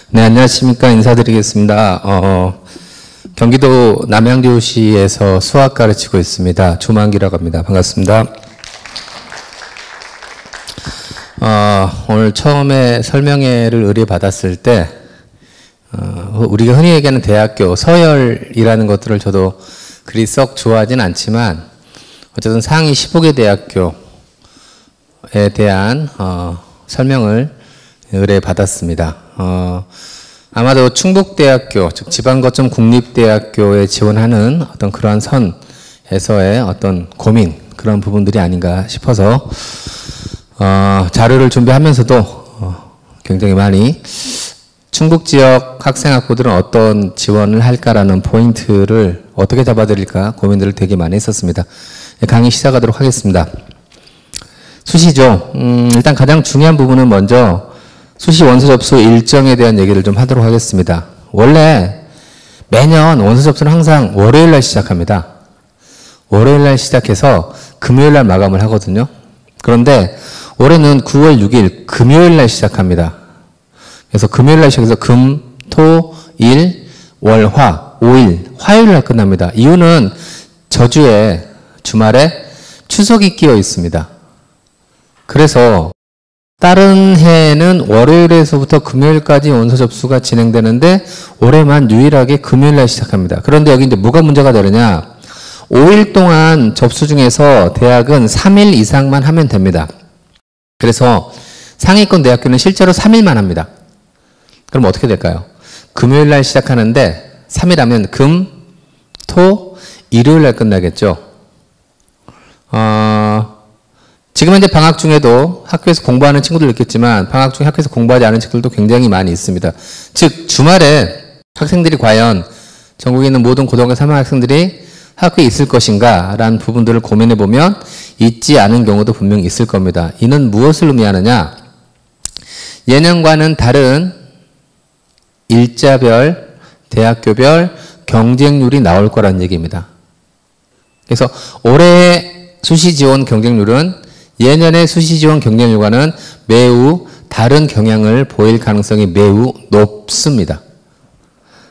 네, 안녕하십니까. 인사드리겠습니다. 경기도 남양주시에서 수학 가르치고 있습니다. 조만기라고 합니다. 반갑습니다. 오늘 처음에 설명회를 의뢰받았을 때, 우리가 흔히 얘기하는 대학교, 서열이라는 것들을 저도 그리 썩 좋아하진 않지만, 어쨌든 상위 15개 대학교에 대한 설명을 의뢰받았습니다. 아마도 충북대학교, 즉 지방거점 국립대학교에 지원하는 어떤 그러한 선에서의 어떤 고민, 그런 부분들이 아닌가 싶어서 자료를 준비하면서도 굉장히 많이 충북 지역 학생학부들은 어떤 지원을 할까라는 포인트를 어떻게 잡아드릴까 고민들을 되게 많이 했었습니다. 강의 시작하도록 하겠습니다. 수시죠. 일단 가장 중요한 부분은 먼저 수시 원서 접수 일정에 대한 얘기를 좀 하도록 하겠습니다. 원래 매년 원서 접수는 항상 월요일 날 시작합니다. 월요일 날 시작해서 금요일 날 마감을 하거든요. 그런데 올해는 9월 6일 금요일 날 시작합니다. 그래서 금요일 날 시작해서 금, 토, 일, 월, 화, 5일, 화요일 날 끝납니다. 이유는 저주에 주말에 추석이 끼어 있습니다. 그래서 다른 해에는 월요일에서부터 금요일까지 원서 접수가 진행되는데 올해만 유일하게 금요일 날 시작합니다. 그런데 여기 이제 뭐가 문제가 되느냐? 5일 동안 접수 중에서 대학은 3일 이상만 하면 됩니다. 그래서 상위권 대학교는 실제로 3일만 합니다. 그럼 어떻게 될까요? 금요일 날 시작하는데 3일 하면 금, 토, 일요일 날 끝나겠죠. 지금 현재 방학 중에도 학교에서 공부하는 친구들 있겠지만 방학 중에 학교에서 공부하지 않은 친구들도 굉장히 많이 있습니다. 즉 주말에 학생들이 과연 전국에 있는 모든 고등학교 3학 학생들이 학교에 있을 것인가 라는 부분들을 고민해 보면 있지 않은 경우도 분명히 있을 겁니다. 이는 무엇을 의미하느냐? 예년과는 다른 일자별, 대학교별 경쟁률이 나올 거라는 얘기입니다. 그래서 올해 수시 지원 경쟁률은 예년의 수시 지원 경쟁률과는 매우 다른 경향을 보일 가능성이 매우 높습니다.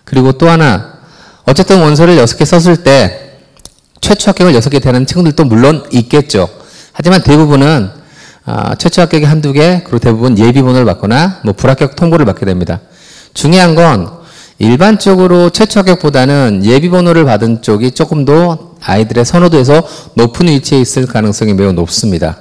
그리고 또 하나, 어쨌든 원서를 6개 썼을 때 최초 합격을 6개 되는 친구들도 물론 있겠죠. 하지만 대부분은 최초 합격이 한두 개, 그리고 대부분 예비번호를 받거나 불합격 통보를 받게 됩니다. 중요한 건 일반적으로 최초 합격보다는 예비번호를 받은 쪽이 조금 더 아이들의 선호도에서 높은 위치에 있을 가능성이 매우 높습니다.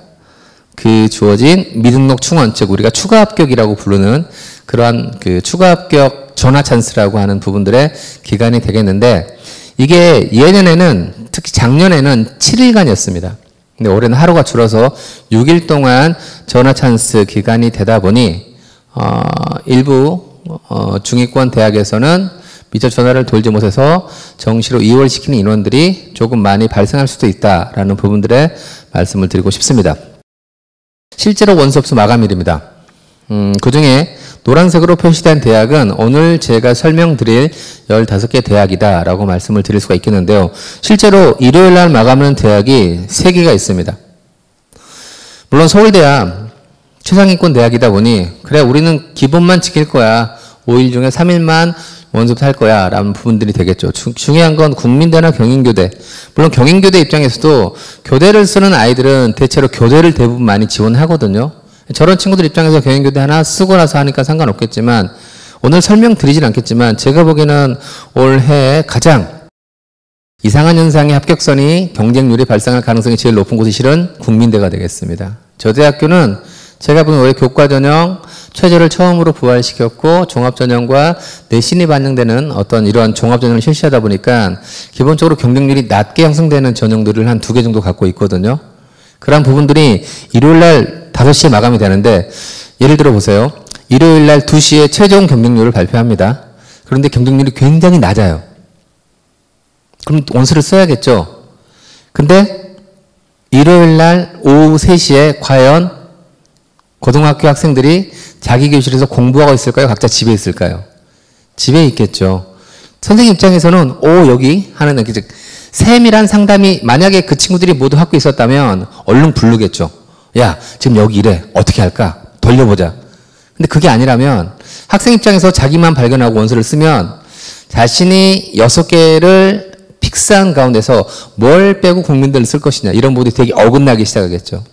그 주어진 미등록 충원, 즉 우리가 추가 합격이라고 부르는 그러한 그 추가 합격 전화 찬스라고 하는 부분들의 기간이 되겠는데, 이게 예년에는 특히 작년에는 7일간이었습니다. 근데 올해는 하루가 줄어서 6일 동안 전화 찬스 기간이 되다 보니 일부 중위권 대학에서는 미처 전화를 돌지 못해서 정시로 이월시키는 인원들이 조금 많이 발생할 수도 있다라는 부분들의 말씀을 드리고 싶습니다. 실제로 원서 접수 마감일입니다. 그 중에 노란색으로 표시된 대학은 오늘 제가 설명드릴 15개 대학이다라고 말씀을 드릴 수가 있겠는데요. 실제로 일요일 날 마감하는 대학이 3개가 있습니다. 물론 서울대야 최상위권 대학이다 보니 그래 우리는 기본만 지킬 거야. 5일 중에 3일만 원서할 거야 라는 부분들이 되겠죠. 중요한 건 국민대나 경인교대, 물론 경인교대 입장에서도 교대를 쓰는 아이들은 대체로 교대를 대부분 많이 지원하거든요. 저런 친구들 입장에서 경인교대 하나 쓰고 나서 하니까 상관없겠지만 오늘 설명드리진 않겠지만 제가 보기에는 올해 가장 이상한 현상의 합격선이 경쟁률이 발생할 가능성이 제일 높은 곳이 실은 국민대가 되겠습니다. 저 대학교는 제가 보는 올해 교과전형 최저를 처음으로 부활시켰고 종합전형과 내신이 반영되는 어떤 이러한 종합전형을 실시하다 보니까 기본적으로 경쟁률이 낮게 형성되는 전형들을 한 2개 정도 갖고 있거든요. 그런 부분들이 일요일날 5시에 마감이 되는데 예를 들어 보세요. 일요일날 2시에 최종 경쟁률을 발표합니다. 그런데 경쟁률이 굉장히 낮아요. 그럼 원서를 써야겠죠. 근데 일요일날 오후 3시에 과연 고등학교 학생들이 자기 교실에서 공부하고 있을까요? 각자 집에 있을까요? 집에 있겠죠. 선생님 입장에서는 여기 하는 즉 세밀한 상담이 만약에 그 친구들이 모두 학교에 있었다면 얼른 부르겠죠. 야 지금 여기 이래 어떻게 할까? 돌려보자. 근데 그게 아니라면 학생 입장에서 자기만 발견하고 원서를 쓰면 자신이 6개를 픽스한 가운데서 뭘 빼고 국민들을 쓸 것이냐 이런 부분이 되게 어긋나기 시작하겠죠.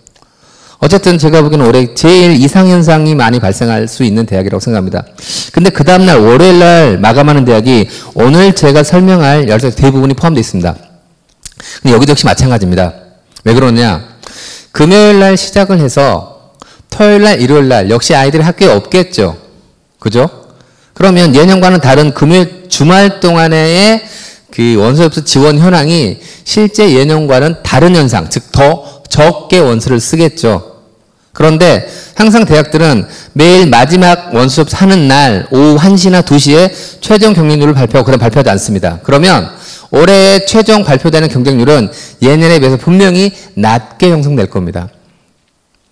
어쨌든 제가 보기에는 올해 제일 이상현상이 많이 발생할 수 있는 대학이라고 생각합니다. 근데 그 다음날 월요일날 마감하는 대학이 오늘 제가 설명할 10개 대부분이 포함되어 있습니다. 근데 여기도 역시 마찬가지입니다. 왜 그러냐? 금요일날 시작을 해서 토요일날 일요일날 역시 아이들이 학교에 없겠죠. 그죠? 그러면 예년과는 다른 금요일 주말 동안의 그 원서 접수 지원 현황이 실제 예년과는 다른 현상, 즉 더 적게 원서를 쓰겠죠. 그런데 항상 대학들은 매일 마지막 원서 접수하는 날 오후 1시나 2시에 최종 경쟁률을 발표하고 그다음 발표하지 않습니다. 그러면 올해 최종 발표되는 경쟁률은 예년에 비해서 분명히 낮게 형성될 겁니다.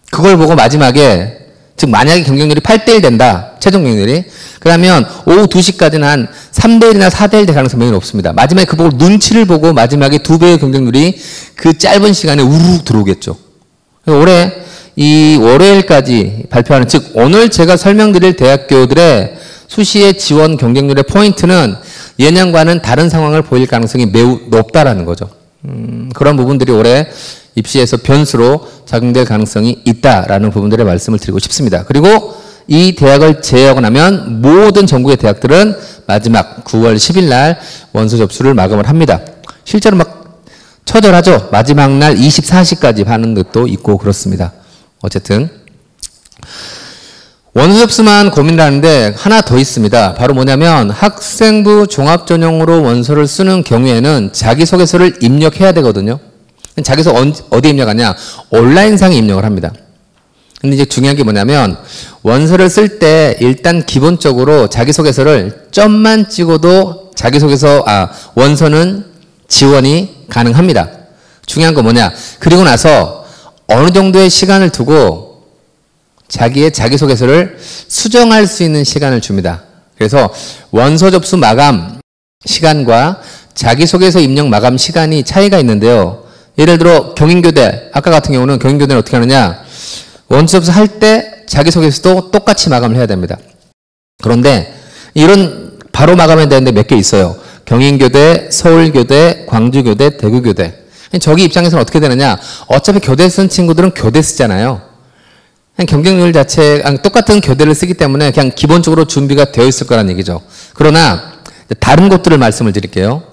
그걸 보고 마지막에 즉 만약에 경쟁률이 8대1 된다. 최종 경쟁률이. 그러면 오후 2시까지는 한 3대1이나 4대1 될 가능성이 매우 높습니다. 마지막에 그 보고 눈치를 보고 마지막에 2배의 경쟁률이 그 짧은 시간에 우르르 들어오겠죠. 올해 이 월요일까지 발표하는 즉 오늘 제가 설명드릴 대학교들의 수시의 지원 경쟁률의 포인트는 예년과는 다른 상황을 보일 가능성이 매우 높다라는 거죠. 그런 부분들이 올해 입시에서 변수로 작용될 가능성이 있다라는 부분들의 말씀을 드리고 싶습니다. 그리고 이 대학을 제외하고 나면 모든 전국의 대학들은 마지막 9월 10일 날 원서 접수를 마감을 합니다. 실제로 막 처절하죠. 마지막 날 24시까지 하는 것도 있고 그렇습니다. 어쨌든 원서 접수만 고민을 하는데 하나 더 있습니다. 바로 뭐냐면 학생부 종합전형으로 원서를 쓰는 경우에는 자기소개서를 입력해야 되거든요. 자기소개 어디에 입력하냐? 온라인상에 입력을 합니다. 근데 이제 중요한 게 뭐냐면 원서를 쓸 때 일단 기본적으로 자기소개서를 점만 찍어도 원서는 지원이 가능합니다. 중요한 건 뭐냐? 그리고 나서 어느 정도의 시간을 두고 자기의 자기소개서를 수정할 수 있는 시간을 줍니다. 그래서 원서 접수 마감 시간과 자기소개서 입력 마감 시간이 차이가 있는데요. 예를 들어 경인교대, 아까 같은 경우는 경인교대는 어떻게 하느냐? 원서 접수 할 때 자기소개서도 똑같이 마감을 해야 됩니다. 그런데 이런 바로 마감해야 되는데 몇 개 있어요. 경인교대, 서울교대, 광주교대, 대구교대. 저기 입장에서는 어떻게 되느냐? 어차피 교대 쓴 친구들은 교대 쓰잖아요. 그냥 경쟁률 자체 똑같은 교대를 쓰기 때문에 그냥 기본적으로 준비가 되어 있을 거란 얘기죠. 그러나 다른 것들을 말씀을 드릴게요.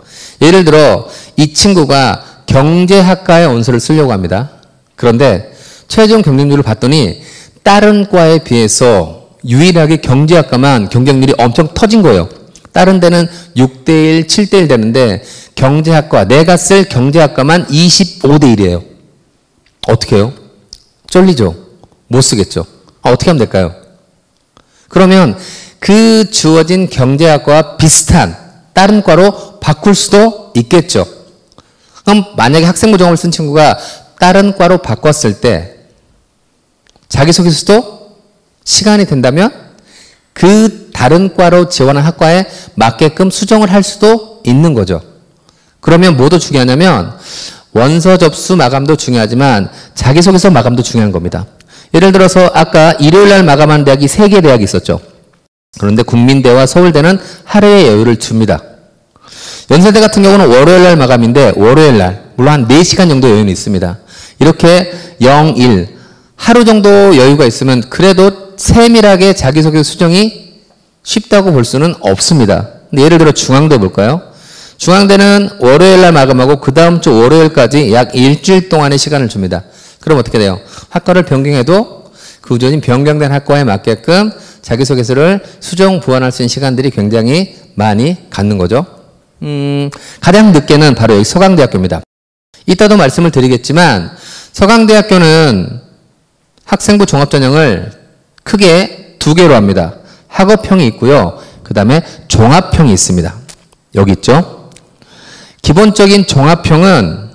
예를 들어 이 친구가 경제학과의 원서를 쓰려고 합니다. 그런데 최종 경쟁률을 봤더니 다른 과에 비해서 유일하게 경제학과만 경쟁률이 엄청 터진 거예요. 다른 데는 6대1, 7대1 되는데 경제학과, 내가 쓸 경제학과만 25대1이에요. 어떻게 해요? 쫄리죠? 못 쓰겠죠? 어떻게 하면 될까요? 그러면 그 주어진 경제학과와 비슷한 다른 과로 바꿀 수도 있겠죠. 그럼 만약에 학생부 종합을 쓴 친구가 다른 과로 바꿨을 때 자기소개서도 시간이 된다면 그 다른 과로 지원한 학과에 맞게끔 수정을 할 수도 있는 거죠. 그러면 뭐도 중요하냐면 원서 접수 마감도 중요하지만 자기소개서 마감도 중요한 겁니다. 예를 들어서 아까 일요일날 마감한 대학이 3개 대학이 있었죠. 그런데 국민대와 서울대는 하루의 여유를 줍니다. 연세대 같은 경우는 월요일날 마감인데 월요일날 물론 한 4시간 정도 여유는 있습니다. 이렇게 0, 1 하루 정도 여유가 있으면 그래도 세밀하게 자기소개 수정이 쉽다고 볼 수는 없습니다. 근데 예를 들어 중앙대 볼까요? 중앙대는 월요일날 마감하고 그 다음 주 월요일까지 약 일주일 동안의 시간을 줍니다. 그럼 어떻게 돼요? 학과를 변경해도 그 우전인 변경된 학과에 맞게끔 자기소개서를 수정 보완할 수 있는 시간들이 굉장히 많이 갖는 거죠. 가장 늦게는 바로 여기 서강대학교입니다. 이따도 말씀을 드리겠지만 서강대학교는 학생부 종합전형을 크게 2개로 합니다. 학업형이 있고요. 그 다음에 종합형이 있습니다. 여기 있죠. 기본적인 종합형은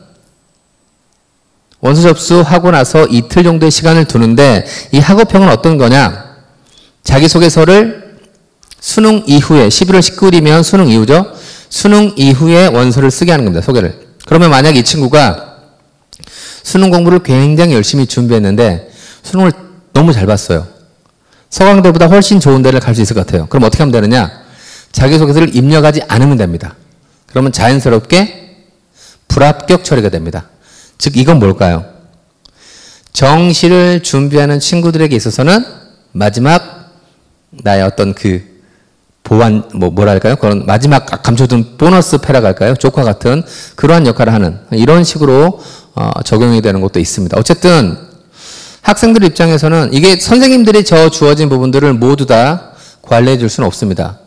원서 접수하고 나서 이틀 정도의 시간을 두는데 이 학업형은 어떤 거냐? 자기소개서를 수능 이후에 11월 19일이면 수능 이후죠. 수능 이후에 원서를 쓰게 하는 겁니다. 소개를. 그러면 만약 이 친구가 수능 공부를 굉장히 열심히 준비했는데 수능을 너무 잘 봤어요. 서강대보다 훨씬 좋은 데를 갈 수 있을 것 같아요. 그럼 어떻게 하면 되느냐? 자기소개서를 입력하지 않으면 됩니다. 그러면 자연스럽게 불합격 처리가 됩니다. 즉 이건 뭘까요? 정시를 준비하는 친구들에게 있어서는 마지막 나의 어떤 그 보완, 뭐랄까요? 그런 마지막 감춰둔 보너스 패락 할까요? 조카 같은 그러한 역할을 하는 이런 식으로 적용이 되는 것도 있습니다. 어쨌든 학생들 입장에서는 이게 선생님들이 주어진 부분들을 모두 다 관리해 줄 수는 없습니다.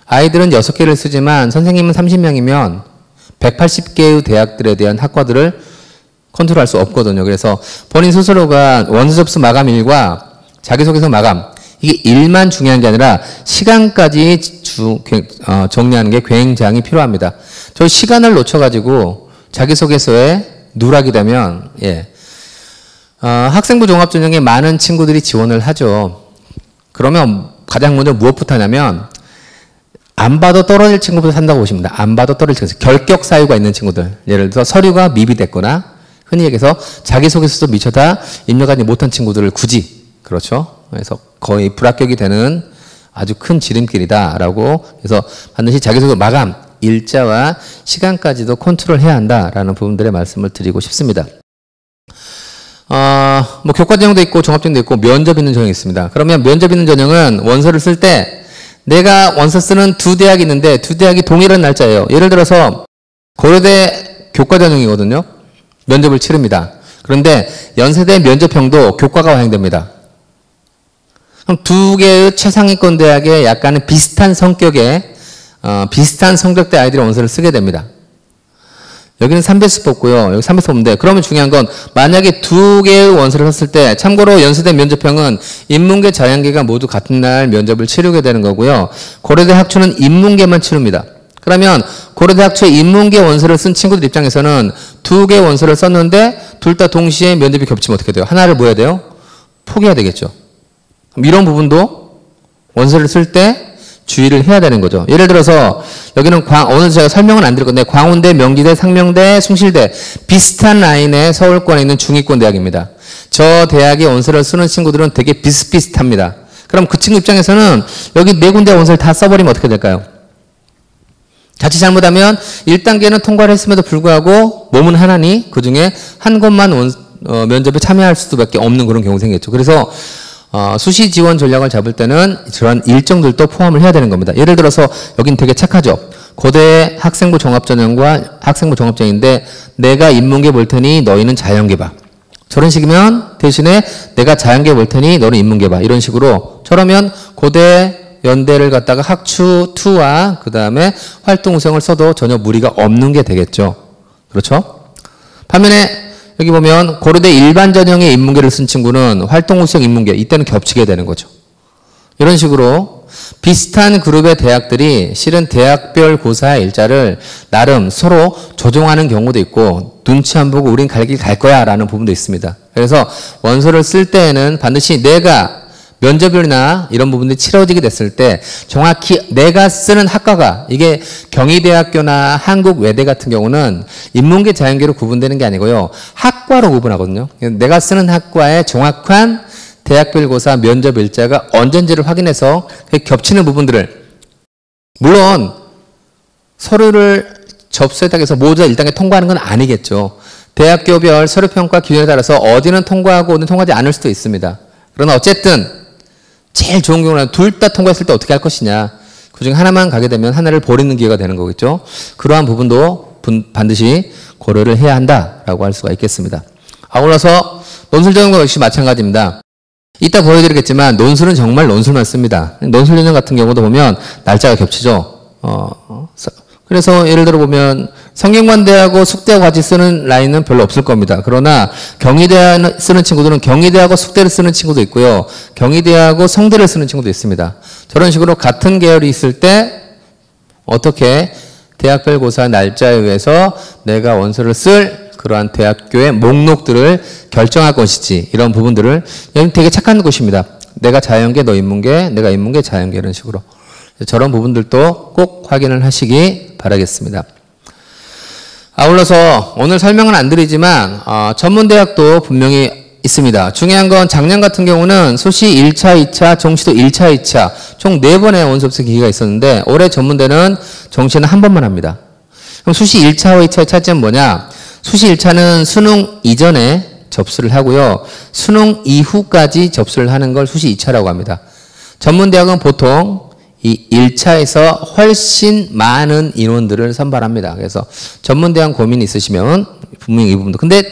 아이들은 6개를 쓰지만 선생님은 30명이면 180개의 대학들에 대한 학과들을 컨트롤할 수 없거든요. 그래서 본인 스스로가 원서 접수 마감일과 자기소개서 마감, 이게 일만 중요한 게 아니라 시간까지 정리하는 게 굉장히 필요합니다. 저 시간을 놓쳐가지고 자기소개서에 누락이 되면, 학생부 종합전형에 많은 친구들이 지원을 하죠. 그러면 가장 먼저 무엇부터 하냐면, 안 봐도 떨어질 친구부터 산다고 보시면 됩니다. 안 봐도 떨어질 친구. 결격 사유가 있는 친구들. 예를 들어서 서류가 미비됐거나, 흔히 얘기해서 자기소개서도 미처 다 입력하지 못한 친구들을 굳이, 그렇죠? 그래서 거의 불합격이 되는 아주 큰 지름길이다라고 해서 반드시 자기소개 마감, 일자와 시간까지도 컨트롤해야 한다라는 부분들의 말씀을 드리고 싶습니다. 교과전형도 있고 종합전형도 있고 면접 있는 전형이 있습니다. 그러면 면접 있는 전형은 원서를 쓸 때 내가 원서 쓰는 두 대학이 있는데 두 대학이 동일한 날짜예요. 예를 들어서 고려대 교과전형이거든요. 면접을 치릅니다. 그런데 연세대 면접형도 교과가 활용됩니다. 그럼 두 개의 최상위권 대학에 약간은 비슷한 성격의 비슷한 성적대 아이들이 원서를 쓰게 됩니다. 여기는 3배수 뽑고요. 여기 3배수 뽑는데 그러면 중요한 건 만약에 두 개의 원서를 썼을 때 참고로 연세대 면접형은 인문계 자연계가 모두 같은 날 면접을 치르게 되는 거고요. 고려대 학초는 인문계만 치릅니다. 그러면 고려대 학초에 인문계 원서를 쓴 친구들 입장에서는 두 개의 원서를 썼는데 둘 다 동시에 면접이 겹치면 어떻게 돼요? 하나를 뭐 해야 돼요? 포기해야 되겠죠. 이런 부분도 원서를 쓸 때 주의를 해야 되는 거죠. 예를 들어서 여기는 오늘 제가 설명은 안 드릴 건데 광운대, 명지대, 상명대, 숭실대 비슷한 라인에 서울권에 있는 중위권 대학입니다. 저 대학의 원서를 쓰는 친구들은 되게 비슷비슷합니다. 그럼 그 친구 입장에서는 여기 네 군데 원서를 다 써버리면 어떻게 될까요? 자칫 잘못하면 1단계는 통과를 했음에도 불구하고 몸은 하나니 그중에 한 곳만 면접에 참여할 수밖에 없는 그런 경우 생겼죠. 그래서 수시 지원 전략을 잡을 때는 저런 일정들도 포함을 해야 되는 겁니다. 예를 들어서 여긴 되게 착하죠. 고대 학생부 종합전형과 학생부 종합전형인데 내가 인문계 볼 테니 너희는 자연계 봐. 저런 식이면 대신에 내가 자연계 볼 테니 너는 인문계 봐. 이런 식으로 저러면 고대 연대를 갖다가 학추 2와 그 다음에 활동 우성을 써도 전혀 무리가 없는 게 되겠죠. 그렇죠? 반면에 여기 보면 고려대 일반 전형의 인문계를 쓴 친구는 활동 우수형 인문계 이때는 겹치게 되는 거죠. 이런 식으로 비슷한 그룹의 대학들이 실은 대학별 고사 일자를 나름 서로 조정하는 경우도 있고 눈치 안 보고 우린 갈 길 갈 거야 라는 부분도 있습니다. 그래서 원서를 쓸 때에는 반드시 내가 면접이나 이런 부분들이 치러지게 됐을 때 정확히 내가 쓰는 학과가 이게 경희대학교나 한국외대 같은 경우는 인문계 자연계로 구분되는 게 아니고요. 학과로 구분하거든요. 내가 쓰는 학과의 정확한 대학별 고사 면접 일자가 언젠지를 확인해서 겹치는 부분들을 물론 서류를 접수했다고 해서 모두 1단계 통과하는 건 아니겠죠. 대학교별 서류평가 기준에 따라서 어디는 통과하고 어디는 통과하지 않을 수도 있습니다. 그러나 어쨌든 제일 좋은 경우는 둘 다 통과했을 때 어떻게 할 것이냐. 그중에 하나만 가게 되면 하나를 버리는 기회가 되는 거겠죠. 그러한 부분도 반드시 고려를 해야 한다라고 할 수가 있겠습니다. 아울러서 논술 전형도 역시 마찬가지입니다. 이따 보여드리겠지만 논술은 정말 논술만 씁니다. 논술 전형 같은 경우도 보면 날짜가 겹치죠. 그래서 예를 들어 보면 성균관대하고 숙대하고 같이 쓰는 라인은 별로 없을 겁니다. 그러나 경희대 쓰는 친구들은 경희대하고 숙대를 쓰는 친구도 있고요. 경희대하고 성대를 쓰는 친구도 있습니다. 저런 식으로 같은 계열이 있을 때 어떻게 대학별 고사 날짜에 의해서 내가 원서를 쓸 그러한 대학교의 목록들을 결정할 것이지 이런 부분들을 여기 되게 착한 곳입니다. 내가 자연계, 너 인문계, 내가 인문계, 자연계 이런 식으로 저런 부분들도 꼭 확인을 하시기 바라겠습니다. 아울러서 오늘 설명은 안 드리지만 전문대학도 분명히 있습니다. 중요한 건 작년 같은 경우는 수시 1차, 2차, 정시도 1차, 2차 총 4번의 원서 접수 기기가 있었는데 올해 전문대는 정시는 한 번만 합니다. 그럼 수시 1차와 2차의 차이점은 뭐냐? 수시 1차는 수능 이전에 접수를 하고요. 수능 이후까지 접수를 하는 걸 수시 2차라고 합니다. 전문대학은 보통 이 1차에서 훨씬 많은 인원들을 선발합니다. 그래서 전문대학 고민이 있으시면 분명히 이 부분도. 근데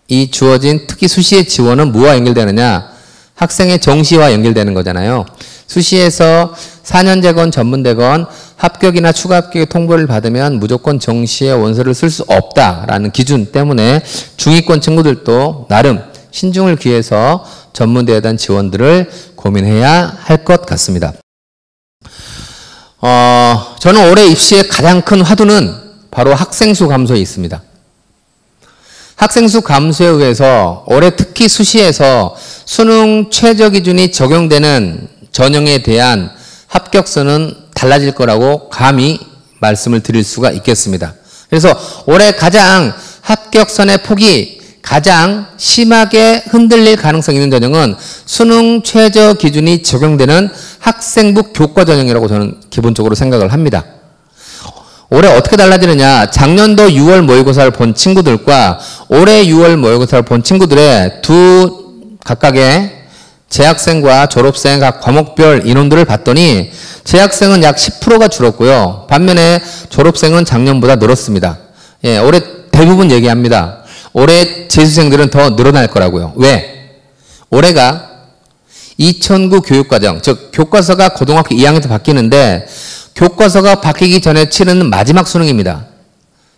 이 주어진 특히 수시의 지원은 뭐와 연결되느냐? 학생의 정시와 연결되는 거잖아요. 수시에서 4년제건 전문대건 합격이나 추가 합격의 통보를 받으면 무조건 정시에 원서를 쓸 수 없다라는 기준 때문에 중위권 친구들도 나름 신중을 기해서 전문대에 대한 지원들을 고민해야 할 것 같습니다. 저는 올해 입시의 가장 큰 화두는 바로 학생 수 감소에 있습니다. 학생 수 감소에 의해서 올해 특히 수시에서 수능 최저 기준이 적용되는 전형에 대한 합격선은 달라질 거라고 감히 말씀을 드릴 수가 있겠습니다. 그래서 올해 가장 합격선의 폭이 가장 심하게 흔들릴 가능성이 있는 전형은 수능 최저 기준이 적용되는 학생부 교과 전형이라고 저는 기본적으로 생각을 합니다. 올해 어떻게 달라지느냐? 작년도 6월 모의고사를 본 친구들과 올해 6월 모의고사를 본 친구들의 두 각각의 재학생과 졸업생 각 과목별 인원들을 봤더니 재학생은 약 10%가 줄었고요. 반면에 졸업생은 작년보다 늘었습니다. 예, 올해 대부분 얘기합니다. 올해 재수생들은 더 늘어날 거라고요. 왜? 올해가 2009 교육과정, 즉 교과서가 고등학교 2학년 때 바뀌는데 교과서가 바뀌기 전에 치르는 마지막 수능입니다.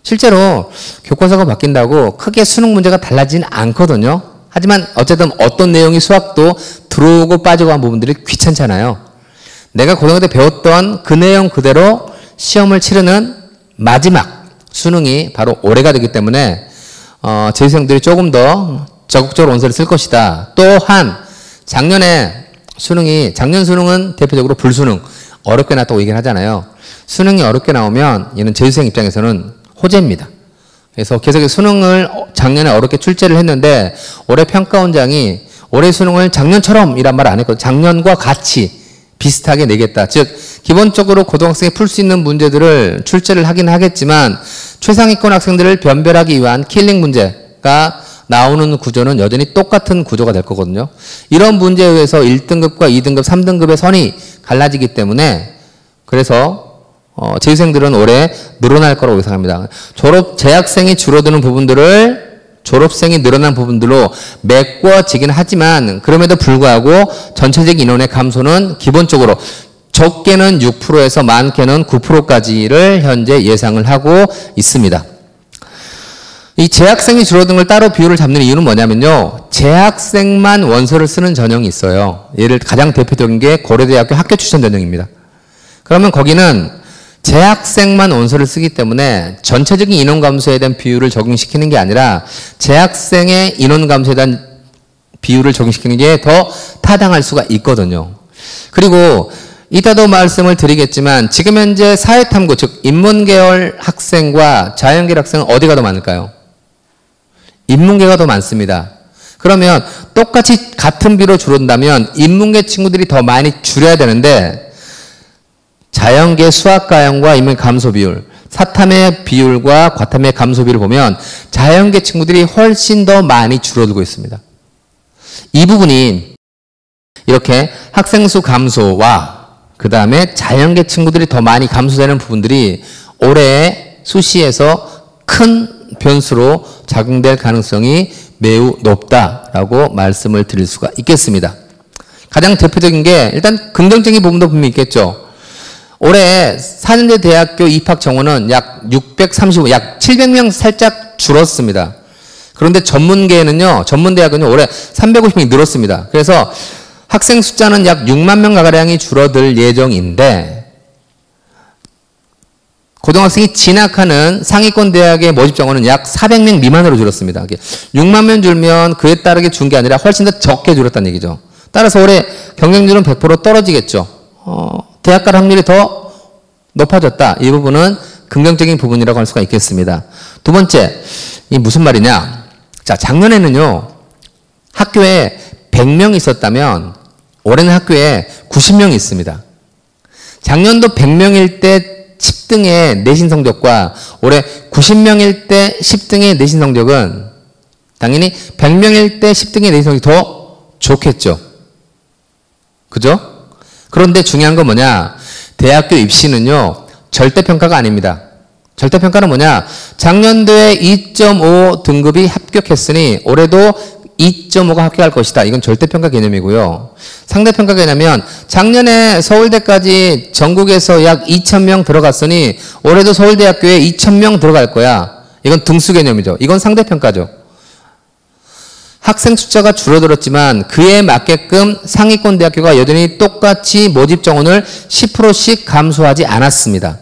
실제로 교과서가 바뀐다고 크게 수능 문제가 달라지진 않거든요. 하지만 어쨌든 어떤 내용이 수학도 들어오고 빠지고 한 부분들이 귀찮잖아요. 내가 고등학교 때 배웠던 그 내용 그대로 시험을 치르는 마지막 수능이 바로 올해가 되기 때문에 재수생들이 조금 더 적극적으로 원서를 쓸 것이다. 또한 작년 수능은 대표적으로 불수능, 어렵게 나왔다고 얘기를 하잖아요. 수능이 어렵게 나오면 얘는 재수생 입장에서는 호재입니다. 그래서 계속 수능을 작년에 어렵게 출제를 했는데 올해 평가원장이 올해 수능을 작년처럼 이란 말 안 했거든요. 작년과 같이 비슷하게 내겠다. 즉 기본적으로 고등학생이 풀 수 있는 문제들을 출제를 하긴 하겠지만 최상위권 학생들을 변별하기 위한 킬링 문제가 나오는 구조는 여전히 똑같은 구조가 될 거거든요. 이런 문제에 의해서 1등급과 2등급, 3등급의 선이 갈라지기 때문에 그래서 재수생들은 올해 늘어날 거라고 예상합니다. 재학생이 줄어드는 부분들을 졸업생이 늘어난 부분들로 메꿔지긴 하지만 그럼에도 불구하고 전체적인 인원의 감소는 기본적으로 적게는 6%에서 많게는 9%까지를 현재 예상을 하고 있습니다. 이 재학생이 줄어든 걸 따로 비율을 잡는 이유는 뭐냐면요. 재학생만 원서를 쓰는 전형이 있어요. 예를 가장 대표적인 게 고려대학교 학교 추천 전형입니다. 그러면 거기는 재학생만 원서를 쓰기 때문에 전체적인 인원 감소에 대한 비율을 적용시키는 게 아니라 재학생의 인원 감소에 대한 비율을 적용시키는 게 더 타당할 수가 있거든요. 그리고 이따도 말씀을 드리겠지만 지금 현재 사회탐구, 즉 인문계열 학생과 자연계열 학생은 어디가 더 많을까요? 인문계가 더 많습니다. 그러면 똑같이 같은 비로 줄어든다면 인문계 친구들이 더 많이 줄여야 되는데 자연계 수학가형과 인문계 감소 비율, 사탐의 비율과 과탐의 감소 비율을 보면 자연계 친구들이 훨씬 더 많이 줄어들고 있습니다. 이 부분이 이렇게 학생 수 감소와 그 다음에 자연계 친구들이 더 많이 감소되는 부분들이 올해 수시에서 큰 변수로 작용될 가능성이 매우 높다라고 말씀을 드릴 수가 있겠습니다. 가장 대표적인 게 일단 긍정적인 부분도 분명히 있겠죠. 올해 4년제 대학교 입학 정원은 약 635, 약 700명 살짝 줄었습니다. 그런데 전문대학은요, 올해 350명이 늘었습니다. 그래서 학생 숫자는 약 6만 명 가량이 줄어들 예정인데, 고등학생이 진학하는 상위권 대학의 모집 정원은 약 400명 미만으로 줄었습니다. 6만 명 줄면 그에 따르게 준 게 아니라 훨씬 더 적게 줄었다는 얘기죠. 따라서 올해 경쟁률은 100% 떨어지겠죠. 대학 갈 확률이 더 높아졌다. 이 부분은 긍정적인 부분이라고 할 수가 있겠습니다. 두 번째, 이 무슨 말이냐? 자, 작년에는요, 학교에 100명이 있었다면 올해는 학교에 90명이 있습니다. 작년도 100명일 때 10등의 내신 성적과 올해 90명일 때 10등의 내신 성적은 당연히 100명일 때 10등의 내신 성적이 더 좋겠죠. 그죠? 그런데 중요한 건 뭐냐? 대학교 입시는요, 절대평가가 아닙니다. 절대평가는 뭐냐? 작년도에 2.5 등급이 합격했으니 올해도 2.5가 합격할 것이다. 이건 절대평가 개념이고요. 상대평가 개념은 작년에 서울대까지 전국에서 약 2,000명 들어갔으니 올해도 서울대학교에 2,000명 들어갈 거야. 이건 등수 개념이죠. 이건 상대평가죠. 학생 숫자가 줄어들었지만 그에 맞게끔 상위권 대학교가 여전히 똑같이 모집 정원을 10%씩 감소하지 않았습니다.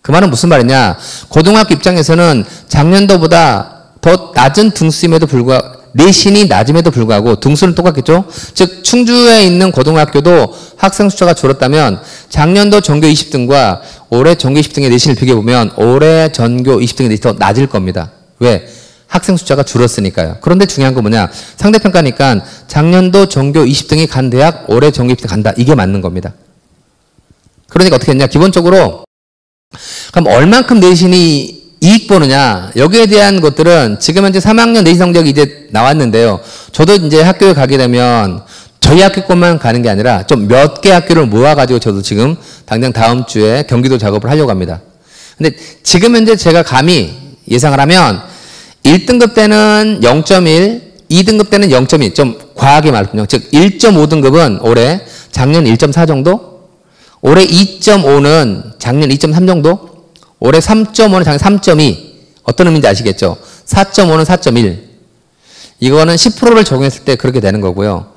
그 말은 무슨 말이냐? 고등학교 입장에서는 작년도보다 더 낮은 등수임에도 불구하고 내신이 낮음에도 불구하고 등수는 똑같겠죠? 즉 충주에 있는 고등학교도 학생 숫자가 줄었다면 작년도 전교 20등과 올해 전교 20등의 내신을 비교해보면 올해 전교 20등의 내신이 더 낮을 겁니다. 왜? 학생 숫자가 줄었으니까요. 그런데 중요한 건 뭐냐? 상대평가니까 작년도 전교 20등이 간 대학 올해 전교 20등 간다. 이게 맞는 겁니다. 그러니까 어떻게 했냐? 기본적으로 그럼 얼만큼 내신이 이익 보느냐, 여기에 대한 것들은 지금 현재 3학년 내신 성적이 이제 나왔는데요. 저도 이제 학교에 가게 되면 저희 학교 것만 가는 게 아니라 좀 몇 개 학교를 모아가지고 저도 지금 당장 다음 주에 경기도 작업을 하려고 합니다. 근데 지금 현재 제가 감히 예상을 하면 1등급 때는 0.1, 2등급 때는 0.2, 좀 과하게 말하면, 즉 1.5등급은 올해 작년 1.4 정도, 올해 2.5는 작년 2.3 정도, 올해 3.5는 작년 3.2. 어떤 의미인지 아시겠죠? 4.5는 4.1. 이거는 10%를 적용했을 때 그렇게 되는 거고요.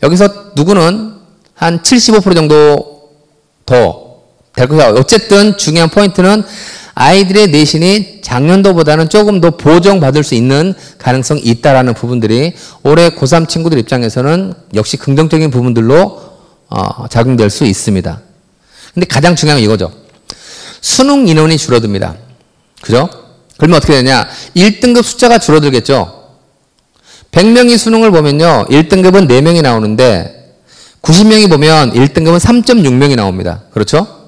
여기서 누구는 한 75% 정도 더 될 거예요. 어쨌든 중요한 포인트는 아이들의 내신이 작년도보다는 조금 더 보정받을 수 있는 가능성이 있다라는 부분들이 올해 고3 친구들 입장에서는 역시 긍정적인 부분들로 작용될 수 있습니다. 근데 가장 중요한 건 이거죠. 수능 인원이 줄어듭니다. 그죠? 그러면 어떻게 되냐? 1등급 숫자가 줄어들겠죠? 100명이 수능을 보면요. 1등급은 4명이 나오는데 90명이 보면 1등급은 3.6명이 나옵니다. 그렇죠?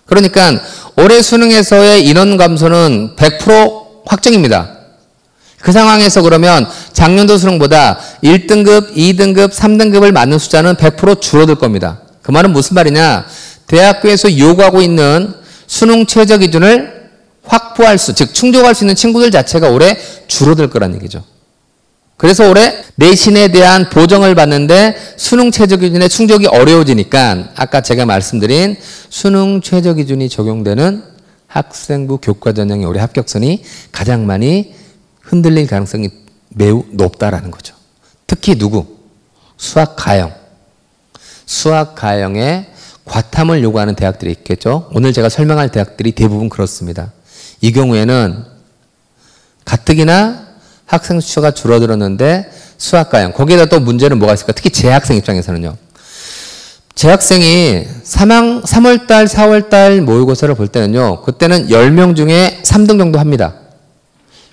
그러니까 올해 수능에서의 인원 감소는 100% 확정입니다. 그 상황에서 그러면 작년도 수능보다 1등급, 2등급, 3등급을 맞는 숫자는 100% 줄어들 겁니다. 그 말은 무슨 말이냐? 대학교에서 요구하고 있는 수능 최저 기준을 확보할 수, 즉 충족할 수 있는 친구들 자체가 올해 줄어들 거란 얘기죠. 그래서 올해 내신에 대한 보정을 받는데 수능 최저 기준의 충족이 어려워지니까 아까 제가 말씀드린 수능 최저 기준이 적용되는 학생부 교과 전형의 올해 합격선이 가장 많이 흔들릴 가능성이 매우 높다라는 거죠. 특히 누구? 수학 가형. 수학 가형에 과탐을 요구하는 대학들이 있겠죠. 오늘 제가 설명할 대학들이 대부분 그렇습니다. 이 경우에는 가뜩이나 학생 수가 줄어들었는데 수학가형. 거기에다 또 문제는 뭐가 있을까? 특히 재학생 입장에서는요. 재학생이 3월달, 4월달 모의고사를 볼 때는요. 그때는 10명 중에 3등 정도 합니다.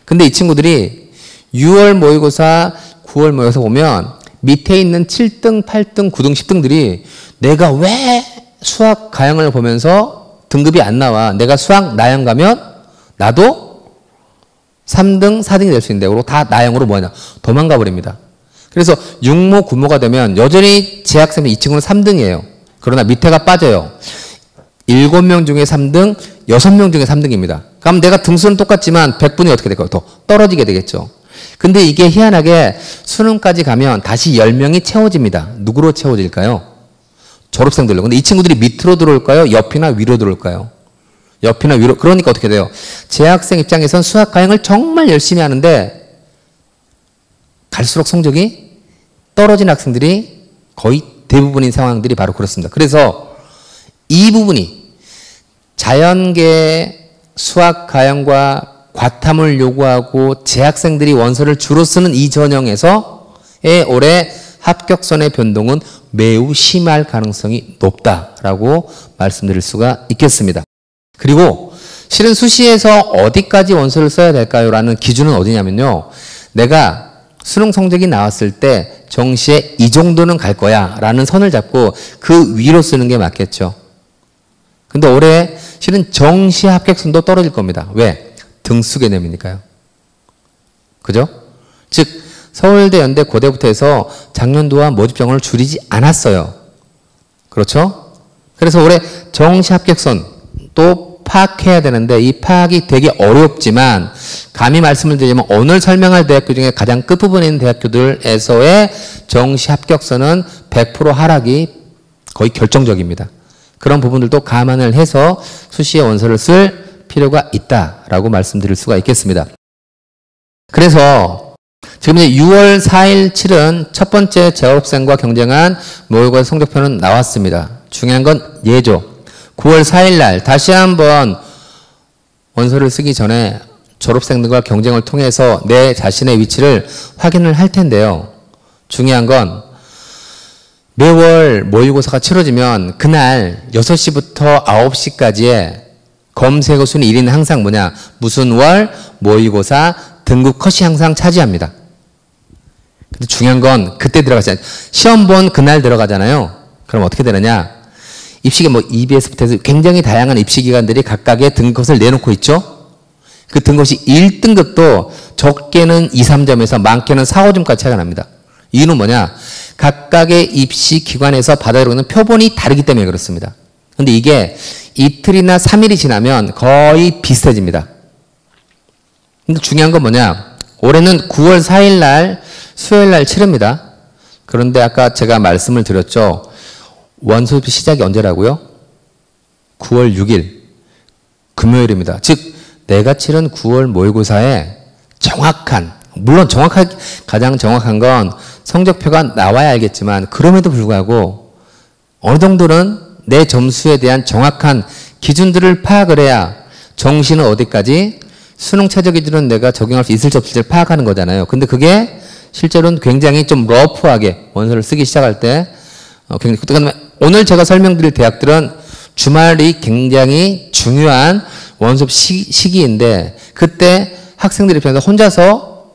근데 이 친구들이 6월 모의고사, 9월 모의고사 보면 밑에 있는 7등, 8등, 9등, 10등들이 내가 왜 수학 가형을 보면서 등급이 안 나와? 내가 수학 나형 가면 나도 3등, 4등이 될 수 있는데 그리고 다 나형으로 뭐하냐? 도망가 버립니다. 그래서 6모, 9모가 되면 여전히 재학생은 이 친구는 3등이에요. 그러나 밑에가 빠져요. 7명 중에 3등, 6명 중에 3등입니다. 그럼 내가 등수는 똑같지만 100분이 어떻게 될까요? 더 떨어지게 되겠죠. 근데 이게 희한하게 수능까지 가면 다시 10명이 채워집니다. 누구로 채워질까요? 졸업생들로. 근데 이 친구들이 밑으로 들어올까요? 옆이나 위로 들어올까요? 옆이나 위로. 그러니까 어떻게 돼요? 재학생 입장에선 수학 가형을 정말 열심히 하는데 갈수록 성적이 떨어진 학생들이 거의 대부분인 상황들이 바로 그렇습니다. 그래서 이 부분이 자연계 수학 가형과 과탐을 요구하고 재학생들이 원서를 주로 쓰는 이 전형에서의 올해 합격선의 변동은 매우 심할 가능성이 높다라고 말씀드릴 수가 있겠습니다. 그리고 실은 수시에서 어디까지 원서를 써야 될까요? 라는 기준은 어디냐면요. 내가 수능 성적이 나왔을 때 정시에 이 정도는 갈 거야 라는 선을 잡고 그 위로 쓰는 게 맞겠죠. 근데 올해 실은 정시 합격선도 떨어질 겁니다. 왜? 등수 개념이니까요. 그죠? 즉 서울대, 연대, 고대부터 해서 작년도와 모집 정원을 줄이지 않았어요. 그렇죠? 그래서 올해 정시 합격선 또 파악해야 되는데 이 파악이 되게 어렵지만 감히 말씀을 드리면 오늘 설명할 대학교 중에 가장 끝부분에 있는 대학교들에서의 정시 합격선은 100% 하락이 거의 결정적입니다. 그런 부분들도 감안을 해서 수시에 원서를 쓸 필요가 있다라고 말씀드릴 수가 있겠습니다. 그래서 지금 이제 6월 4일, 7은 첫 번째 재학생과 경쟁한 모의고사 성적표는 나왔습니다. 중요한 건 예죠. 9월 4일 날 다시 한번 원서를 쓰기 전에 졸업생들과 경쟁을 통해서 내 자신의 위치를 확인을 할 텐데요. 중요한 건 매월 모의고사가 치러지면 그날 6시부터 9시까지의 검색 순위 1위는 항상 뭐냐? 무슨 월 모의고사 등급 컷이 항상 차지합니다. 근데 중요한 건 그때 들어가잖아요. 시험 본 그날 들어가잖아요. 그럼 어떻게 되느냐? 입시계 뭐 EBS부터 해서 굉장히 다양한 입시 기관들이 각각의 등급컷을 내놓고 있죠. 그 등급컷이 1등급도 적게는 2, 3점에서 많게는 4, 5점까지 차이가 납니다. 이유는 뭐냐? 각각의 입시 기관에서 받아들이고 있는 표본이 다르기 때문에 그렇습니다. 근데 이게 이틀이나 3일이 지나면 거의 비슷해집니다. 근데 중요한 건 뭐냐? 올해는 9월 4일 날 수요일 날 치릅니다. 그런데 아까 제가 말씀을 드렸죠. 원서 시작이 언제라고요? 9월 6일 금요일입니다. 즉 내가 치른 9월 모의고사에 정확한, 물론 가장 정확한 건 성적표가 나와야 알겠지만 그럼에도 불구하고 어느 정도는 내 점수에 대한 정확한 기준들을 파악을 해야 정시는 어디까지, 수능 최저 기준은 내가 적용할 수 있을지 없을지를 파악하는 거잖아요. 근데 그게 실제로는 굉장히 좀 러프하게 원서를 쓰기 시작할 때 굉장히, 오늘 제가 설명드릴 대학들은 주말이 굉장히 중요한 원서 시기인데 그때 학생들 입장에서 혼자서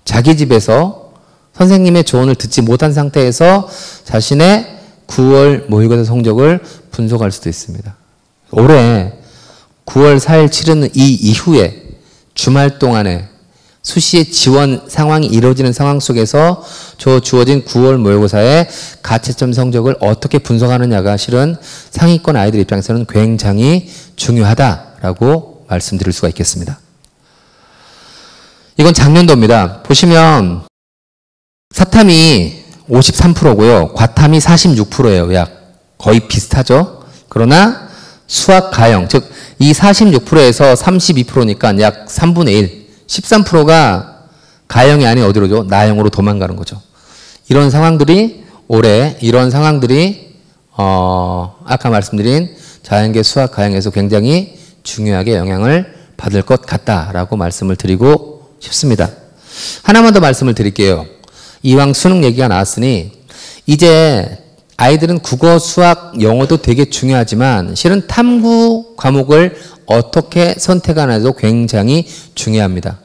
자기 집에서 선생님의 조언을 듣지 못한 상태에서 자신의 9월 모의고사 성적을 분석할 수도 있습니다. 올해 9월 4일 치르는 이 이후에 주말 동안에 수시의 지원 상황이 이루어지는 상황 속에서 저 주어진 9월 모의고사의 가채점 성적을 어떻게 분석하느냐가 실은 상위권 아이들 입장에서는 굉장히 중요하다라고 말씀드릴 수가 있겠습니다. 이건 작년도입니다. 보시면 사탐이 53%고요. 과탐이 46%예요. 약 거의 비슷하죠. 그러나 수학 가형, 즉 이 46%에서 32%니까 약 3분의 1, 13%가 가형이 아닌 어디로죠? 나형으로 도망가는 거죠. 이런 상황들이 올해 아까 말씀드린 자연계 수학 가형에서 굉장히 중요하게 영향을 받을 것 같다라고 말씀을 드리고 싶습니다. 하나만 더 말씀을 드릴게요. 이왕 수능 얘기가 나왔으니 이제 아이들은 국어, 수학, 영어도 되게 중요하지만 실은 탐구 과목을 어떻게 선택하느냐도 굉장히 중요합니다.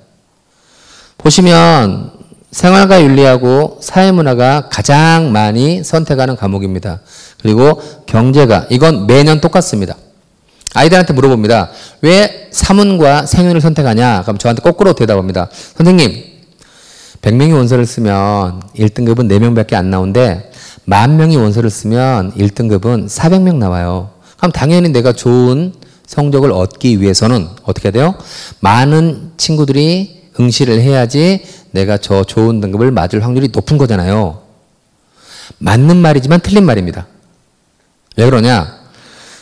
보시면 생활과 윤리하고 사회문화가 가장 많이 선택하는 과목입니다. 그리고 경제가, 이건 매년 똑같습니다. 아이들한테 물어봅니다. 왜 사문과 생윤을 선택하냐? 그럼 저한테 거꾸로 대답합니다. 선생님, 100명이 원서를 쓰면 1등급은 4명밖에 안 나오는데 10,000명이 원서를 쓰면 1등급은 400명 나와요. 그럼 당연히 내가 좋은 성적을 얻기 위해서는 어떻게 해야 돼요? 많은 친구들이 응시를 해야지 내가 저 좋은 등급을 맞을 확률이 높은 거잖아요. 맞는 말이지만 틀린 말입니다. 왜 그러냐?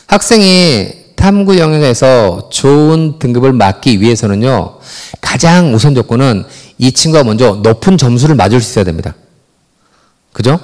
학생이 탐구 영역에서 좋은 등급을 맞기 위해서는요, 가장 우선 조건은 이 친구가 먼저 높은 점수를 맞을 수 있어야 됩니다. 그죠?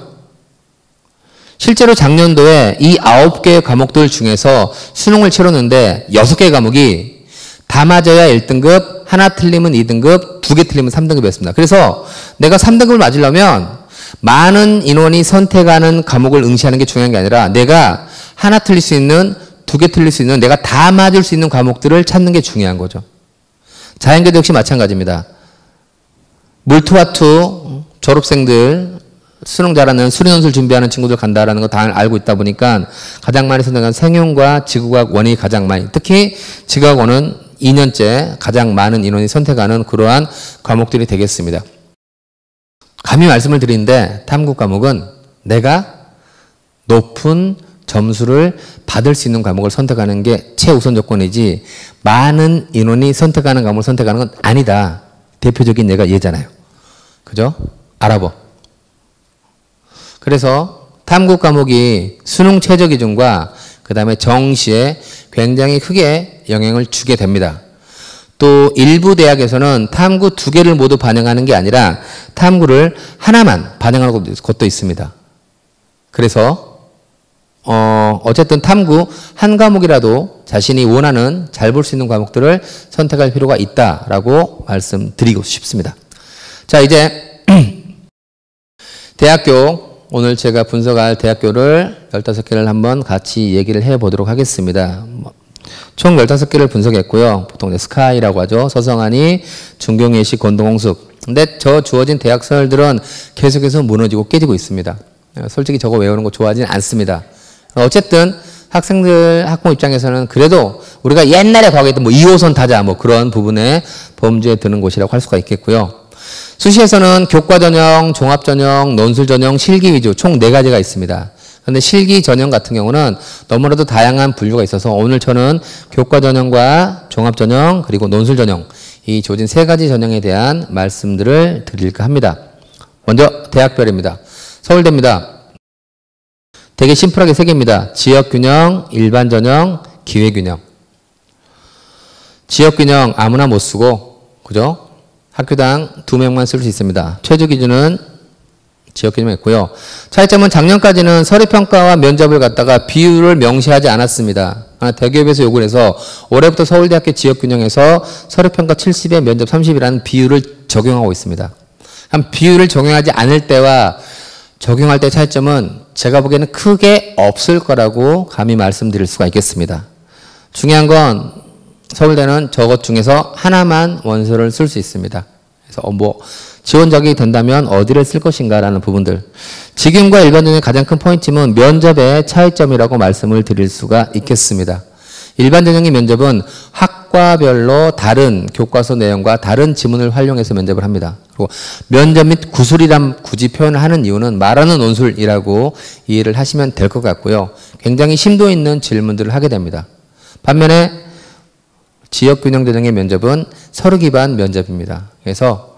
실제로 작년도에 이 9개의 과목들 중에서 수능을 치렀는데 6개의 과목이 다 맞아야 1등급, 하나 틀리면 2등급, 2개 틀리면 3등급이었습니다. 그래서 내가 3등급을 맞으려면 많은 인원이 선택하는 과목을 응시하는 게 중요한 게 아니라 내가 하나 틀릴 수 있는, 2개 틀릴 수 있는, 내가 다 맞을 수 있는 과목들을 찾는 게 중요한 거죠. 자연계도 역시 마찬가지입니다. 물투와투 졸업생들 수능 잘하는 수리논술 준비하는 친구들 간다라는 거 다 알고 있다 보니까 가장 많이 선택한 생윤과 지구과학 원이 가장 많이, 특히 지구과학원은 2년째 가장 많은 인원이 선택하는 그러한 과목들이 되겠습니다. 감히 말씀을 드리는데 탐구 과목은 내가 높은 점수를 받을 수 있는 과목을 선택하는 게 최우선 조건이지 많은 인원이 선택하는 과목을 선택하는 건 아니다. 대표적인 예가 얘잖아요. 그죠? 알아보. 그래서 탐구 과목이 수능 최저 기준과 그 다음에 정시에 굉장히 크게 영향을 주게 됩니다. 또 일부 대학에서는 탐구 2개를 모두 반영하는 게 아니라 탐구를 하나만 반영하는 것도 있습니다. 그래서 어쨌든 탐구 한 과목이라도 자신이 원하는 잘 볼 수 있는 과목들을 선택할 필요가 있다라고 말씀드리고 싶습니다. 자, 이제 대학교, 오늘 제가 분석할 대학교를 15개를 한번 같이 얘기를 해보도록 하겠습니다. 총 15개를 분석했고요. 보통 스카이라고 하죠. 서성하니, 중경예시, 건동홍숙. 근데 저 주어진 대학설들은 계속해서 무너지고 깨지고 있습니다. 솔직히 저거 외우는 거 좋아하지는 않습니다. 어쨌든 학생들, 학부모 입장에서는 그래도 우리가 옛날에 과거했던 뭐 2호선 타자 뭐 그런 부분에 범주에 드는 곳이라고 할 수가 있겠고요. 수시에서는 교과 전형, 종합 전형, 논술 전형, 실기 위주 총 4가지가 있습니다. 그런데 실기 전형 같은 경우는 너무나도 다양한 분류가 있어서 오늘 저는 교과 전형과 종합 전형 그리고 논술 전형 이 조진 3가지 전형에 대한 말씀들을 드릴까 합니다. 먼저 대학별입니다. 서울대입니다. 되게 심플하게 3개입니다. 지역균형, 일반전형, 기회균형. 지역균형 아무나 못 쓰고, 그죠? 학교당 2명만 쓸 수 있습니다. 최저 기준은 지역균형이 있고요. 차이점은 작년까지는 서류평가와 면접을 갖다가 비율을 명시하지 않았습니다. 대기업에서 요구를 해서 올해부터 서울대학교 지역균형에서 서류평가 70에 면접 30이라는 비율을 적용하고 있습니다. 비율을 적용하지 않을 때와 적용할 때 차이점은 제가 보기에는 크게 없을 거라고 감히 말씀드릴 수가 있겠습니다. 중요한 건 서울대는 저것 중에서 하나만 원서를 쓸 수 있습니다. 그래서 지원자격이 된다면 어디를 쓸 것인가라는 부분들. 직윤과 일반전형의 가장 큰 포인트는 면접의 차이점이라고 말씀을 드릴 수가 있겠습니다. 일반전형의 면접은 학과별로 다른 교과서 내용과 다른 지문을 활용해서 면접을 합니다. 그리고 면접 및 구술이란 굳이 표현을 하는 이유는 말하는 논술이라고 이해를 하시면 될 것 같고요. 굉장히 심도 있는 질문들을 하게 됩니다. 반면에 지역균형 전형의 면접은 서류 기반 면접입니다. 그래서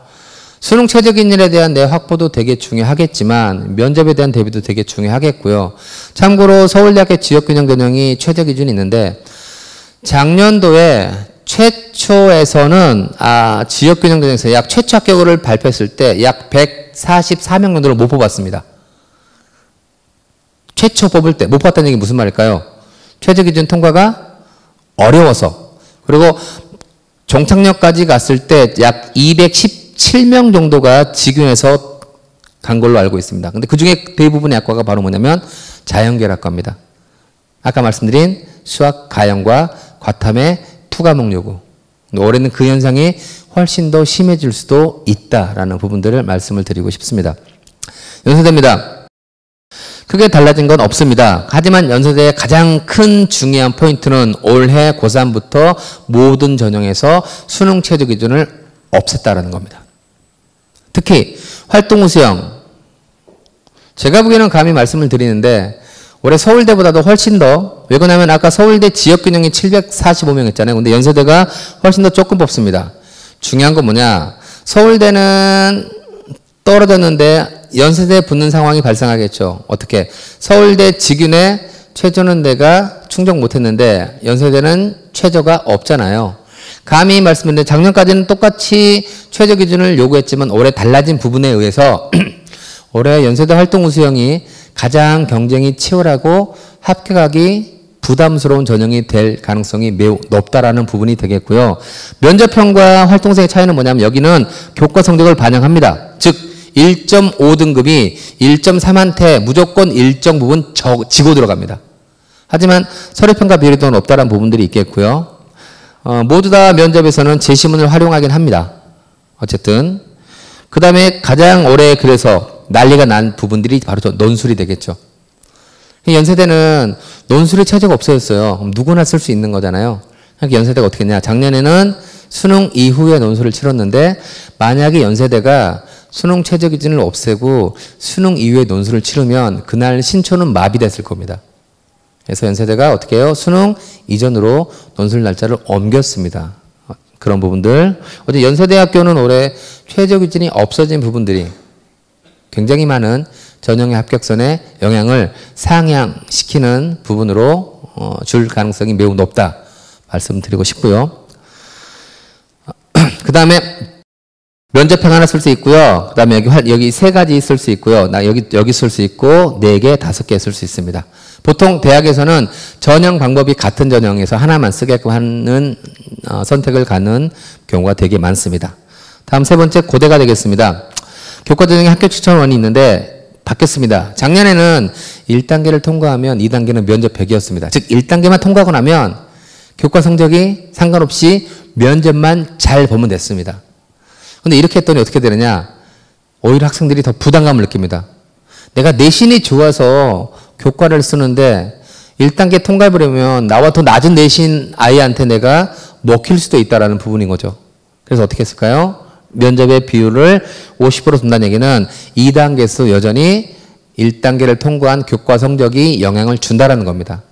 수능 최저 기준에 대한 내 확보도 되게 중요하겠지만 면접에 대한 대비도 되게 중요하겠고요. 참고로 서울대학교 지역균형 전형이 최저 기준이 있는데 작년도에 최초에서는 지역균형 전형에서 약 최초 합격을 발표했을 때 약 144명 정도를 못 뽑았습니다. 최초 뽑을 때 못 뽑았다는 얘기 무슨 말일까요? 최저 기준 통과가 어려워서. 그리고 종착역까지 갔을 때 약 217명 정도가 직윤에서 간 걸로 알고 있습니다. 근데 그 중에 대부분의 학과가 바로 뭐냐면 자연계열학과입니다. 아까 말씀드린 수학, 가형과 과탐의 푸과목 요구. 올해는 그 현상이 훨씬 더 심해질 수도 있다라는 부분들을 말씀을 드리고 싶습니다. 연세대입니다. 크게 달라진 건 없습니다. 하지만 연세대의 가장 큰 중요한 포인트는 올해 고3부터 모든 전형에서 수능 최저 기준을 없앴다라는 겁니다. 특히 활동 우수형. 제가 보기에는 감히 말씀을 드리는데 올해 서울대보다도 훨씬 더, 왜 그러냐면 아까 서울대 지역균형이 745명 했잖아요. 근데 연세대가 훨씬 더 조금 뽑습니다. 중요한 건 뭐냐. 서울대는 떨어졌는데 연세대에 붙는 상황이 발생하겠죠. 어떻게? 서울대 직윤에 최저는 내가 충족 못했는데 연세대는 최저가 없잖아요. 감히 말씀드리는데 작년까지는 똑같이 최저 기준을 요구했지만 올해 달라진 부분에 의해서 올해 연세대 활동 우수형이 가장 경쟁이 치열하고 합격하기 부담스러운 전형이 될 가능성이 매우 높다라는 부분이 되겠고요. 면접형과 활동생의 차이는 뭐냐면 여기는 교과 성적을 반영합니다. 즉 1.5등급이 1.3한테 무조건 일정 부분 지고 들어갑니다. 하지만 서류평가 비율이 더 높다는 부분들이 있겠고요. 모두 다 면접에서는 제시문을 활용하긴 합니다. 어쨌든 그 다음에 가장 오래 그래서 난리가 난 부분들이 바로 저 논술이 되겠죠. 연세대는 논술이 최저가 없어졌어요. 그럼 누구나 쓸 수 있는 거잖아요. 그러니까 연세대가 어떻게 했냐. 작년에는 수능 이후에 논술을 치렀는데 만약에 연세대가 수능 최저 기준을 없애고 수능 이후에 논술을 치르면 그날 신촌은 마비됐을 겁니다. 그래서 연세대가 어떻게 해요? 수능 이전으로 논술 날짜를 옮겼습니다. 그런 부분들. 어제 연세대학교는 올해 최저 기준이 없어진 부분들이 굉장히 많은 전형의 합격선에 영향을 상향시키는 부분으로 줄 가능성이 매우 높다 말씀드리고 싶고요. 그 다음에 면접형 하나 쓸 수 있고요. 그 다음에 여기 세 가지 쓸 수 있고요. 여기 쓸 수 있고 4개, 5개 쓸 수 있습니다. 보통 대학에서는 전형 방법이 같은 전형에서 하나만 쓰게끔 하는 선택을 가는 경우가 되게 많습니다. 다음 세 번째 고대가 되겠습니다. 교과 전형에 합격 추천원이 있는데 바뀌었습니다. 작년에는 1단계를 통과하면 2단계는 면접 100이었습니다. 즉 1단계만 통과하고 나면 교과 성적이 상관없이 면접만 잘 보면 됐습니다. 근데 이렇게 했더니 어떻게 되느냐. 오히려 학생들이 더 부담감을 느낍니다. 내가 내신이 좋아서 교과를 쓰는데 1단계 통과해버리면 나와 더 낮은 내신 아이한테 내가 먹힐 수도 있다는 부분인 거죠. 그래서 어떻게 했을까요? 면접의 비율을 50% 둔다는 얘기는 2단계에서 여전히 1단계를 통과한 교과 성적이 영향을 준다는 겁니다.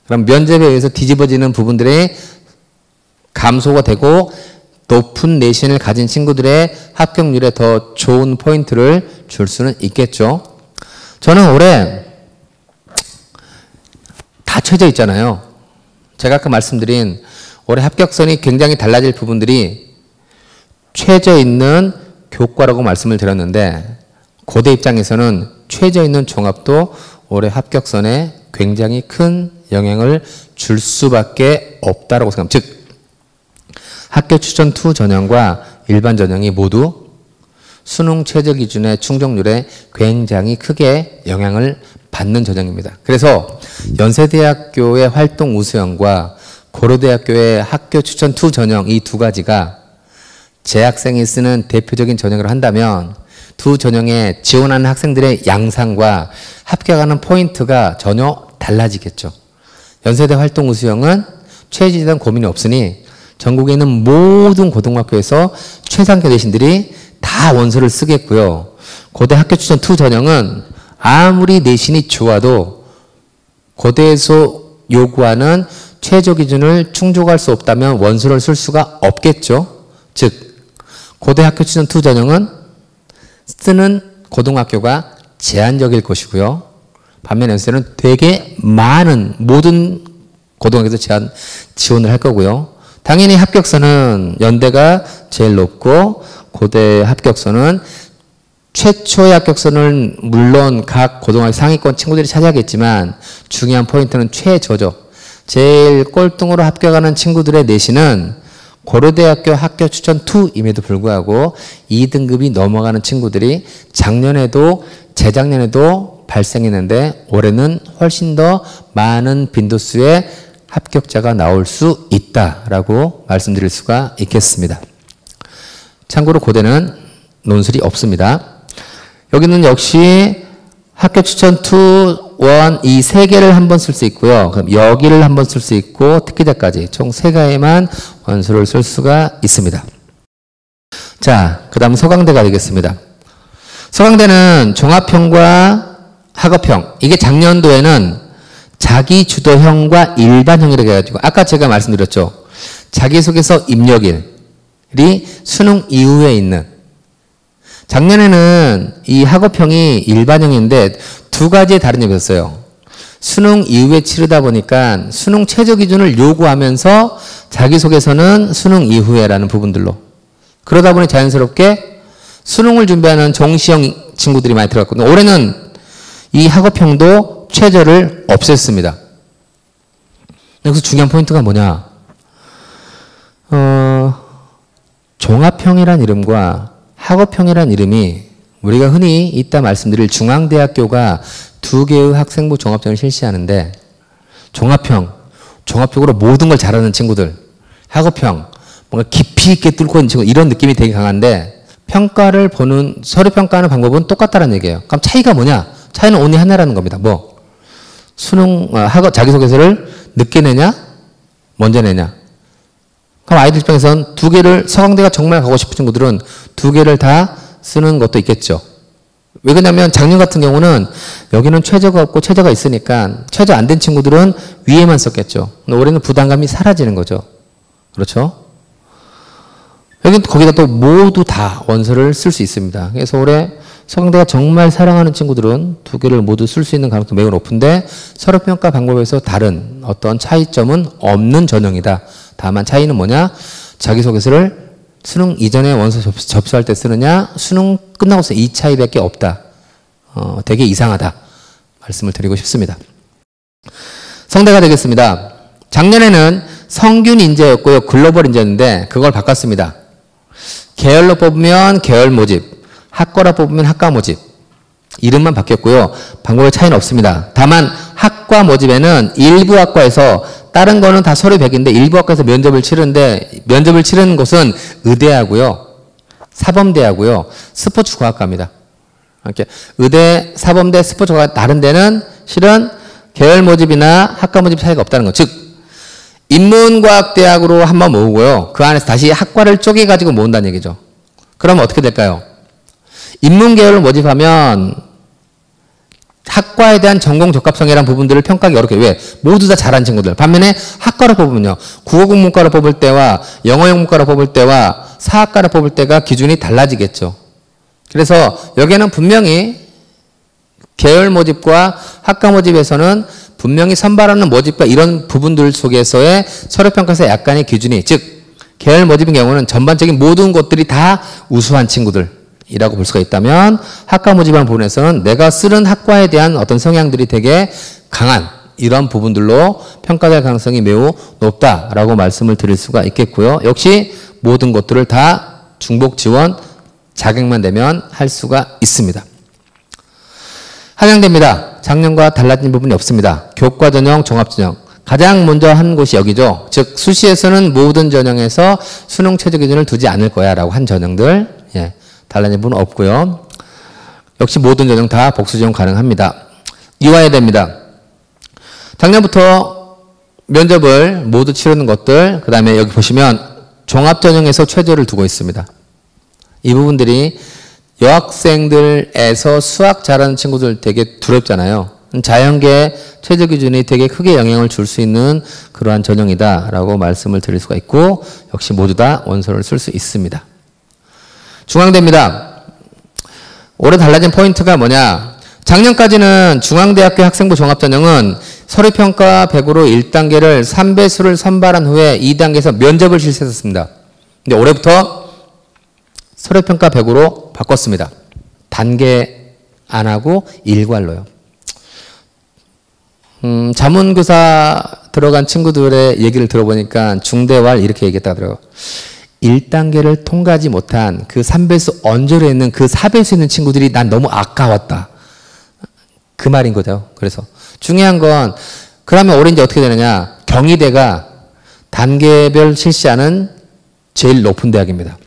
그럼 면접에 의해서 뒤집어지는 부분들이 감소가 되고 높은 내신을 가진 친구들의 합격률에 더 좋은 포인트를 줄 수는 있겠죠. 저는 올해 다 쳐져 있잖아요. 제가 아까 말씀드린 올해 합격선이 굉장히 달라질 부분들이 최저 있는 교과라고 말씀을 드렸는데 고대 입장에서는 최저 있는 종합도 올해 합격선에 굉장히 큰 영향을 줄 수밖에 없다라고 생각합니다. 즉 학교 추천 2 전형과 일반 전형이 모두 수능 최저 기준의 충족률에 굉장히 크게 영향을 받는 전형입니다. 그래서 연세대학교의 활동 우수형과 고려대학교의 학교 추천 2 전형 이 두 가지가 재학생이 쓰는 대표적인 전형으로 한다면 두 전형에 지원하는 학생들의 양상과 합격하는 포인트가 전혀 달라지겠죠. 연세대 활동 우수형은 최저에 대한 고민이 없으니 전국에 있는 모든 고등학교에서 최상급 내신들이 다 원서를 쓰겠고요. 고대 학교 추천 2 전형은 아무리 내신이 좋아도 고대에서 요구하는 최저 기준을 충족할 수 없다면 원서를 쓸 수가 없겠죠. 즉 고대 학교 추천 2 전형은 쓰는 고등학교가 제한적일 것이고요. 반면 연세대는 되게 많은 모든 고등학교에서 지원을 할 거고요. 당연히 합격선은 연대가 제일 높고 고대 합격선은 최초의 합격선을 물론 각 고등학교 상위권 친구들이 차지하겠지만 중요한 포인트는 최저죠. 제일 꼴등으로 합격하는 친구들의 내신은 고려대학교 학교 추천 2임에도 불구하고 2등급이 넘어가는 친구들이 작년에도 재작년에도 발생했는데 올해는 훨씬 더 많은 빈도수의 합격자가 나올 수 있다라고 말씀드릴 수가 있겠습니다. 참고로 고대는 논술이 없습니다. 여기는 역시 학교 추천 2, 1, 이 세 개를 한번 쓸 수 있고요. 그럼 여기를 한번 쓸 수 있고 특기자까지 총 3가지만 원서를 쓸 수가 있습니다. 자, 그 다음 서강대가 되겠습니다. 서강대는 종합형과 학업형, 이게 작년도에는 자기주도형과 일반형이라고 해가지고 아까 제가 말씀드렸죠. 자기소개서 입력일이 수능 이후에 있는 작년에는 이 학업형이 일반형인데 두 가지의 다른 점이 있었어요. 수능 이후에 치르다 보니까 수능 최저 기준을 요구하면서 자기소개서는 수능 이후에라는 부분들로 그러다 보니 자연스럽게 수능을 준비하는 정시형 친구들이 많이 들어갔거든요. 올해는 이 학업형도 최저를 없앴습니다. 여기서 중요한 포인트가 뭐냐? 종합형이란 이름과 학업형이란 이름이 우리가 흔히 이따 말씀드릴 중앙대학교가 2개의 학생부 종합형을 실시하는데 종합형, 종합적으로 모든 걸 잘하는 친구들, 학업형, 뭔가 깊이 있게 뚫고 있는 친구 이런 느낌이 되게 강한데 평가를 보는, 서류 평가하는 방법은 똑같다는 얘기예요. 그럼 차이가 뭐냐? 차이는 only 하나라는 겁니다. 뭐? 수능, 자기소개서를 늦게 내냐? 먼저 내냐? 그럼 아이들 입장에서는 두 개를, 서강대가 정말 가고 싶은 친구들은 두 개를 다 쓰는 것도 있겠죠. 왜 그러냐면 작년 같은 경우는 여기는 최저가 없고 최저가 있으니까 최저 안 된 친구들은 위에만 썼겠죠. 근데 올해는 부담감이 사라지는 거죠. 그렇죠? 여기는 거기다 또 모두 다 원서를 쓸 수 있습니다. 그래서 올해 서강대가 정말 사랑하는 친구들은 두 개를 모두 쓸 수 있는 가능성이 매우 높은데 서류평가 방법에서 다른 어떤 차이점은 없는 전형이다. 다만 차이는 뭐냐? 자기소개서를 수능 이전에 원서 접수할 때 쓰느냐, 수능 끝나고서 이 차이밖에 없다. 되게 이상하다. 말씀을 드리고 싶습니다. 성대가 되겠습니다. 작년에는 성균 인재였고요. 글로벌 인재였는데 그걸 바꿨습니다. 계열로 뽑으면 계열 모집, 학과로 뽑으면 학과 모집. 이름만 바뀌었고요. 방법의 차이는 없습니다. 다만 학과 모집에는 일부 학과에서 다른 거는 다 서류 100인데 일부 학과에서 면접을 치르는데 면접을 치르는 곳은 의대하고요. 사범대하고요. 스포츠과학과입니다. 이렇게 의대, 사범대, 스포츠과학 다른 데는 실은 계열 모집이나 학과 모집 차이가 없다는 거. 즉 인문과학대학으로 한번 모으고요. 그 안에서 다시 학과를 쪼개가지고 모은다는 얘기죠. 그러면 어떻게 될까요? 인문계열을 모집하면 학과에 대한 전공 적합성이라는 부분들을 평가하기 어렵게. 왜? 모두 다 잘한 친구들. 반면에 학과로 뽑으면요. 국어국문과로 뽑을 때와 영어영문과로 뽑을 때와 사학과로 뽑을 때가 기준이 달라지겠죠. 그래서 여기에는 분명히 계열 모집과 학과 모집에서는 분명히 선발하는 모집과 이런 부분들 속에서의 서류평가에서 약간의 기준이, 즉 계열 모집인 경우는 전반적인 모든 것들이 다 우수한 친구들이라고 볼 수가 있다면 학과 모집하는 부분에서는 내가 쓰는 학과에 대한 어떤 성향들이 되게 강한 이런 부분들로 평가될 가능성이 매우 높다라고 말씀을 드릴 수가 있겠고요. 역시 모든 것들을 다 중복 지원 자격만 되면 할 수가 있습니다. 한양대입니다. 작년과 달라진 부분이 없습니다. 교과 전형, 종합 전형. 가장 먼저 한 곳이 여기죠. 즉 수시에서는 모든 전형에서 수능 최저 기준을 두지 않을 거야 라고 한 전형들. 예, 달라진 부분은 없고요. 역시 모든 전형 다 복수 지원 가능합니다. 이화여대입니다. 작년부터 면접을 모두 치르는 것들, 그 다음에 여기 보시면 종합 전형에서 최저를 두고 있습니다. 이 부분들이 여학생들에서 수학 잘하는 친구들 되게 두렵잖아요. 자연계 최저 기준이 되게 크게 영향을 줄 수 있는 그러한 전형이다라고 말씀을 드릴 수가 있고 역시 모두 다 원서를 쓸 수 있습니다. 중앙대입니다. 올해 달라진 포인트가 뭐냐? 작년까지는 중앙대학교 학생부 종합전형은 서류평가 100으로 1단계를 3배수를 선발한 후에 2단계에서 면접을 실시했었습니다. 근데 올해부터 서류평가 100으로 바꿨습니다. 단계 안 하고 일괄로요. 자문교사 들어간 친구들의 얘기를 들어보니까 중대왈 이렇게 얘기했다 하더라고요. 1단계를 통과하지 못한 그 3배수 언저리에 있는 그 4배수 있는 친구들이 난 너무 아까웠다. 그 말인 거죠. 그래서 중요한 건 그러면 올해 이제 어떻게 되느냐. 경희대가 단계별 실시하는 제일 높은 대학입니다.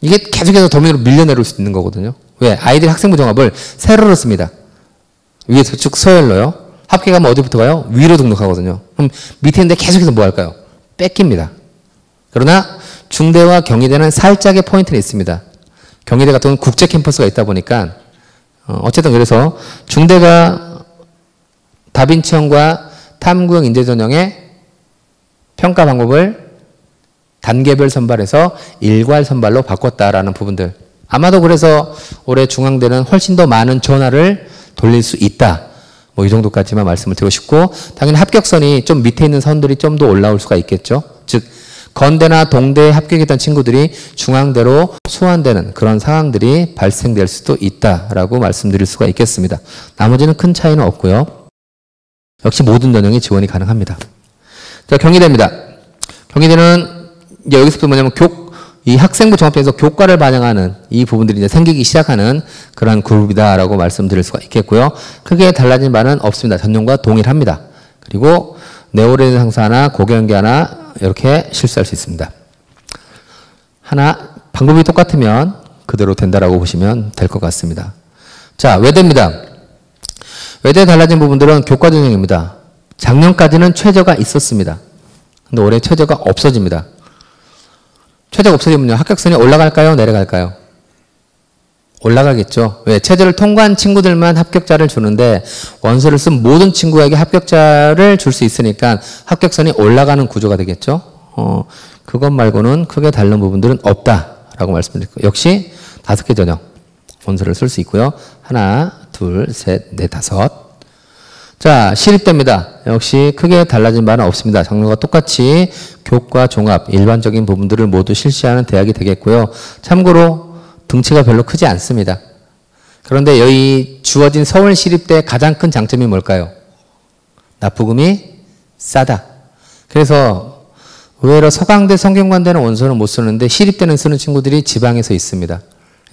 이게 계속해서 도민으로 밀려내릴 수 있는 거거든요. 왜? 아이들이 학생부 종합을 세로로 씁니다. 위에서 쭉 서열로요. 합격하면 어디부터 가요? 위로 등록하거든요. 그럼 밑에 있는데 계속해서 뭐 할까요? 뺏깁니다. 그러나 중대와 경희대는 살짝의 포인트는 있습니다. 경희대 같은 경우는 국제 캠퍼스가 있다 보니까 어쨌든 그래서 중대가 다빈치형과 탐구형 인재전형의 평가 방법을 단계별 선발에서 일괄 선발로 바꿨다라는 부분들. 아마도 그래서 올해 중앙대는 훨씬 더 많은 전화를 돌릴 수 있다. 뭐 이 정도까지만 말씀을 드리고 싶고 당연히 합격선이 좀 밑에 있는 선들이 좀 더 올라올 수가 있겠죠. 즉 건대나 동대에 합격했던 친구들이 중앙대로 소환되는 그런 상황들이 발생될 수도 있다라고 말씀드릴 수가 있겠습니다. 나머지는 큰 차이는 없고요. 역시 모든 전형이 지원이 가능합니다. 자, 경희대입니다. 경희대는 이제 여기서부터 뭐냐면 이 학생부 종합에서 교과를 반영하는 이 부분들이 이제 생기기 시작하는 그런 그룹이다라고 말씀드릴 수가 있겠고요. 크게 달라진 바는 없습니다. 전형과 동일합니다. 그리고 네오레인 상사나 고경계 하나 이렇게 실수할 수 있습니다. 하나 방법이 똑같으면 그대로 된다라고 보시면 될 것 같습니다. 자, 외대입니다. 외대에 달라진 부분들은 교과 전형입니다. 작년까지는 최저가 있었습니다. 근데 올해 최저가 없어집니다. 최저가 없어지면요, 합격선이 올라갈까요? 내려갈까요? 올라가겠죠. 왜? 최저를 통과한 친구들만 합격자를 주는데 원서를 쓴 모든 친구에게 합격자를 줄 수 있으니까 합격선이 올라가는 구조가 되겠죠. 그것 말고는 크게 다른 부분들은 없다라고 말씀드릴게요. 역시 5개 전형 원서를 쓸 수 있고요. 하나, 둘, 셋, 넷, 다섯. 자, 시립대입니다. 역시 크게 달라진 바는 없습니다. 작년과 똑같이 교과, 종합, 일반적인 부분들을 모두 실시하는 대학이 되겠고요. 참고로 등치가 별로 크지 않습니다. 그런데 여기 주어진 서울시립대의 가장 큰 장점이 뭘까요? 납부금이 싸다. 그래서 의외로 서강대, 성균관대는 원서는 못 쓰는데 시립대는 쓰는 친구들이 지방에서 있습니다.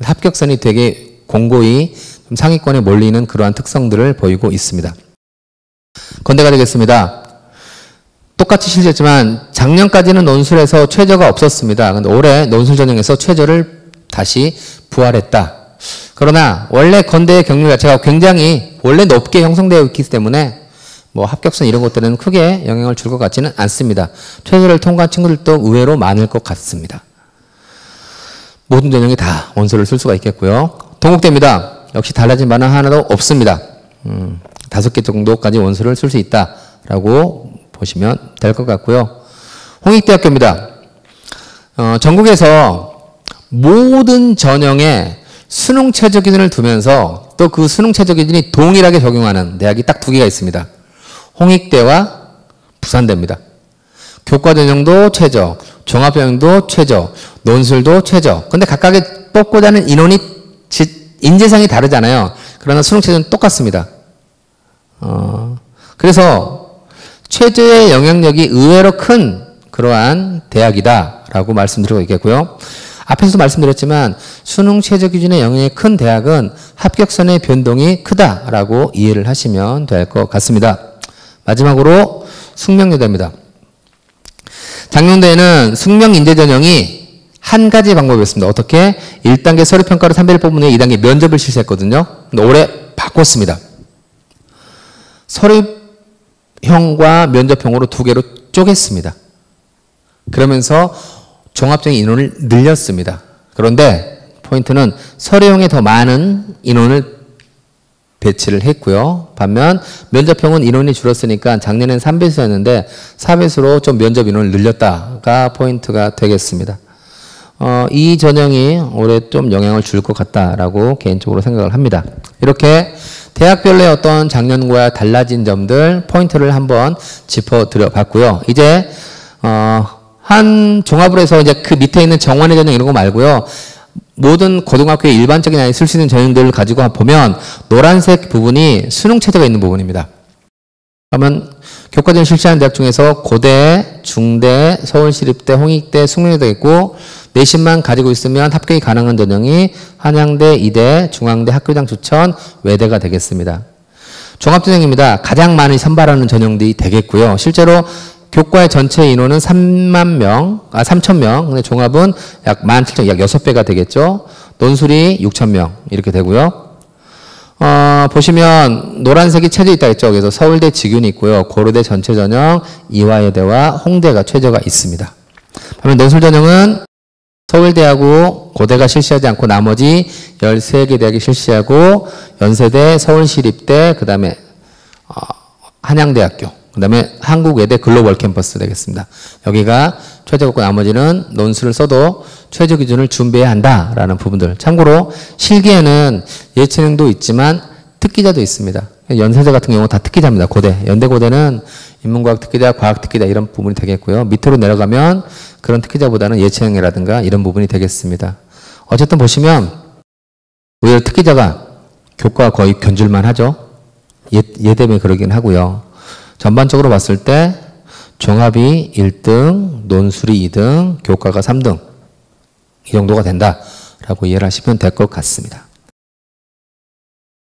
합격선이 되게 공고히 좀 상위권에 몰리는 그러한 특성들을 보이고 있습니다. 건대가 되겠습니다. 똑같이 실시했지만 작년까지는 논술에서 최저가 없었습니다. 근데 올해 논술 전형에서 최저를 다시 부활했다. 그러나 원래 건대의 경률 자체가 굉장히 원래 높게 형성되어 있기 때문에 뭐 합격선 이런 것들은 크게 영향을 줄 것 같지는 않습니다. 최저를 통과한 친구들도 의외로 많을 것 같습니다. 모든 전형이 다 원서를 쓸 수가 있겠고요. 동국대입니다. 역시 달라진 바는 하나도 없습니다. 5개 정도까지 원서를 쓸 수 있다라고 보시면 될 것 같고요. 홍익대학교입니다. 전국에서 모든 전형에 수능 최저 기준을 두면서 또 그 수능 최저 기준이 동일하게 적용하는 대학이 딱 2개가 있습니다. 홍익대와 부산대입니다. 교과 전형도 최저, 종합 전형도 최저, 논술도 최저. 근데 각각의 뽑고자 하는 인원이 인재상이 다르잖아요. 그러나 수능 최저는 똑같습니다. 그래서 최저의 영향력이 의외로 큰 그러한 대학이다라고 말씀드리고 있겠고요. 앞에서도 말씀드렸지만 수능 최저 기준의 영향이 큰 대학은 합격선의 변동이 크다라고 이해를 하시면 될 것 같습니다. 마지막으로 숙명여대입니다. 작년도에는 숙명인재 전형이 한 가지 방법이었습니다. 어떻게? 1단계 서류평가로 3배를 뽑은 후에 2단계 면접을 실시했거든요. 근데 올해 바꿨습니다. 서류형과 면접형으로 2개로 쪼갰습니다. 그러면서 종합적인 인원을 늘렸습니다. 그런데 포인트는 서류형에 더 많은 인원을 배치를 했고요. 반면 면접형은 인원이 줄었으니까 작년에는 3배수였는데 4배수로 좀 면접 인원을 늘렸다가 포인트가 되겠습니다. 이 전형이 올해 좀 영향을 줄 것 같다라고 개인적으로 생각을 합니다. 이렇게 대학별의 어떤 작년과 달라진 점들 포인트를 한번 짚어드려 봤고요. 이제 한 종합으로 해서 이제 그 밑에 있는 정원의 전형 이런 거 말고요. 모든 고등학교의 일반적인 아이 쓸 수 있는 전형들을 가지고 보면 노란색 부분이 수능 최저가 있는 부분입니다. 그러면 교과전형 실시하는 대학 중에서 고대, 중대, 서울시립대, 홍익대, 숙명여대가 있고 내신만 가지고 있으면 합격이 가능한 전형이 한양대, 이대, 중앙대, 학교장 추천, 외대가 되겠습니다. 종합전형입니다. 가장 많이 선발하는 전형들이 되겠고요. 실제로 교과의 전체 인원은 3,000명. 근데 종합은 약 17,000, 약 6배가 되겠죠. 논술이 6,000명 이렇게 되고요. 보시면 노란색이 최저 있다 했죠. 그래서 서울대 직윤이 있고요. 고려대 전체 전형, 이화여대와 홍대가 최저가 있습니다. 반면 논술 전형은 서울대하고 고대가 실시하지 않고 나머지 13개 대학이 실시하고 연세대, 서울시립대, 그 다음에 한양대학교, 그 다음에 한국외대 글로벌 캠퍼스 되겠습니다. 여기가 최저고 나머지는 논술을 써도 최저 기준을 준비해야 한다라는 부분들. 참고로 실기에는 예체능도 있지만 특기자도 있습니다. 연세대 같은 경우 다 특기자입니다. 고대. 연대고대는 인문과학 특기자, 과학 특기자 이런 부분이 되겠고요. 밑으로 내려가면 그런 특기자보다는 예체능이라든가 이런 부분이 되겠습니다. 어쨌든 보시면 의외로 특기자가 교과가 거의 견줄만 하죠. 예대면 그러긴 하고요. 전반적으로 봤을 때 종합이 1등, 논술이 2등, 교과가 3등 이 정도가 된다라고 이해를 하시면 될 것 같습니다.